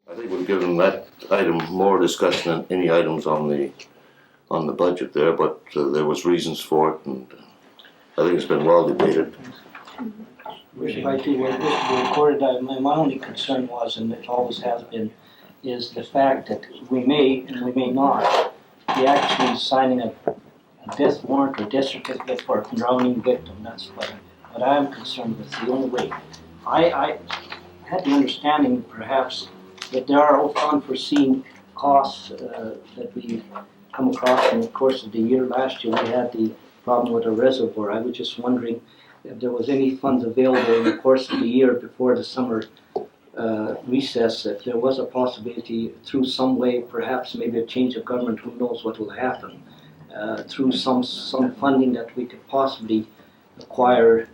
I think we've given that item more discussion than any items on the budget there, but there was reasons for it, and I think it's been well debated. If I do want this to be recorded, my only concern was, and it always has been, is the fact that we may and we may not be actually signing a death warrant or death certificate for a drowning victim. That's what I'm concerned with. The only way I had the understanding, perhaps, that there are unforeseen costs that we come across in the course of the year. Last year we had the problem with a reservoir. I was just wondering if there was any funds available in the course of the year before the summer recess, if there was a possibility through some way, perhaps maybe a change of government, who knows what will happen, through some funding that we could possibly acquire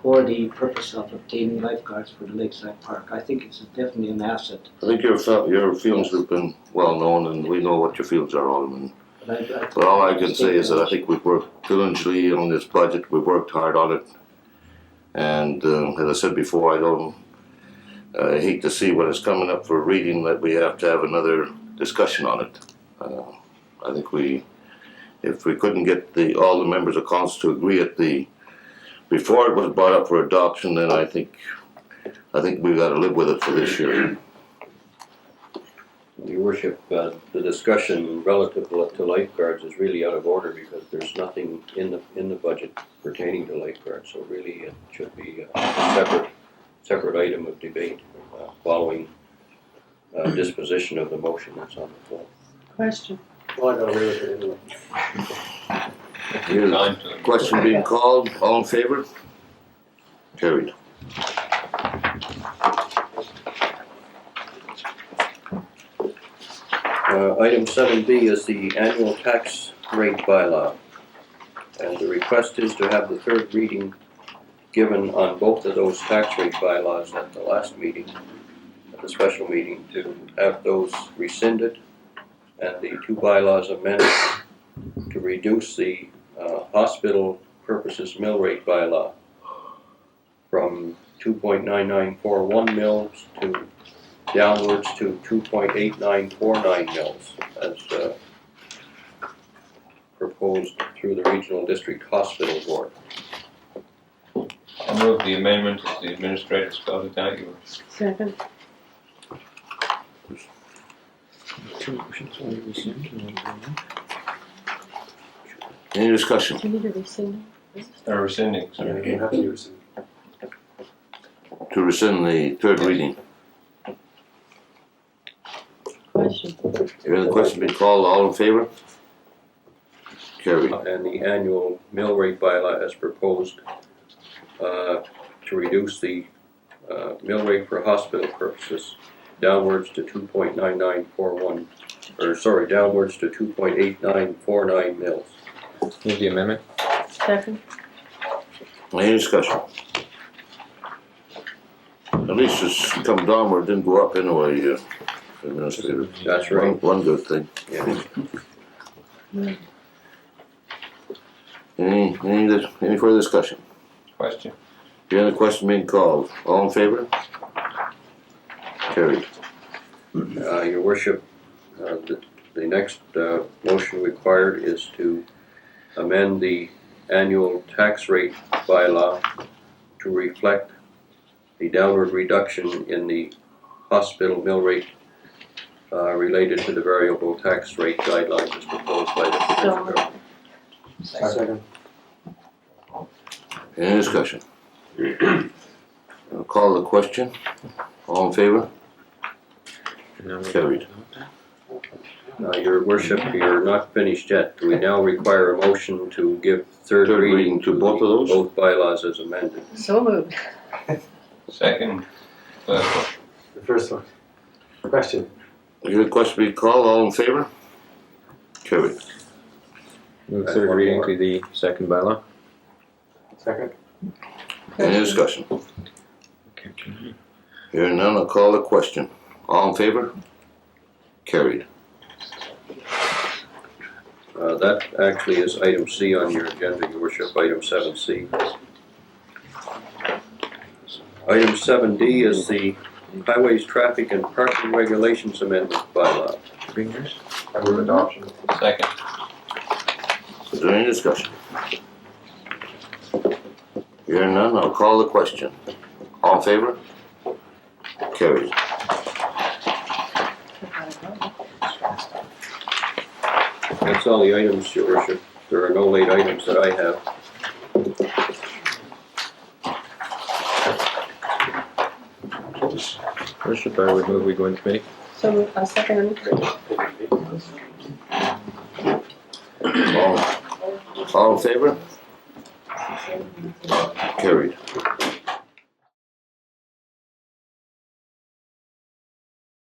for the purpose of obtaining lifeguards for the Lakeside Park. I think it's definitely an asset. I think your feelings have been well known, and we know what your feelings are, Alderman. But all I can say is that I think we've worked diligently on this budget. We've worked hard on it. And as I said before, I hate to see when it's coming up for reading that we have to have another discussion on it. I think if we couldn't get all the members of council to agree before it was brought up for adoption, then I think we've got to live with it for this year. Your Worship, the discussion relative to lifeguards is really out of order because there's nothing in the budget pertaining to lifeguards. So really, it should be a separate item of debate following disposition of the motion that's on the floor. Question. Well, I don't agree with it anyway. Here's question being called. All in favor? Carried. Item 7B is the annual tax rate bylaw. And the request is to have the third reading given on both of those tax rate bylaws at the last meeting, at the special meeting, to have those rescinded and the two bylaws amended to reduce the hospital purposes mill rate bylaw from 2.9941 mils to downwards to 2.8949 mils as proposed through the Regional District Hospital Board. I'll move the amendment as the administrator spelled it out. Second. Any discussion? Do you need to rescind? Or rescinding, Yeah, sorry. you have to use it. To rescind the third reading. Question. Hearing the question being called. All in favor? Carried. And the annual mill rate bylaw as proposed to reduce the mill rate for hospital purposes downwards to 2.9941, or sorry, downwards to 2.8949 mils. Move the amendment. Second. Any discussion? At least it's come down where it didn't go up anyway, Administrator. That's right. One good thing. Yeah. Any further discussion? Question. Hearing the question being called. All in favor? Carried. Your Worship, the next motion required is to amend the annual tax rate bylaw to reflect the downward reduction in the hospital mill rate related to the variable tax rate guidelines as proposed by the provincial government. Second. Any discussion? I'll call the question. All in favor? Carried. Your Worship, you're not finished yet. We now require a motion to give third reading to both of those? Both bylaws as amended. So moved. Second. The first one. Question. Hearing the question being called. All in favor? Carried. Move And third one reading more. to the second bylaw. Second. Any discussion? Hearing none, I'll call the question. All in favor? Carried. That actually is item C on your agenda, Your Worship, item 7C. Item 7D is the Highways Traffic and Parking Regulations Amendment bylaw. Fingers? I move adoption. Second. Is there any discussion? Hearing none, I'll call the question. All in favor? Carried. That's all the items, Your Worship. There are no late items that I have. Worship, I would move we go into committee. So, a second. All in favor? Carried.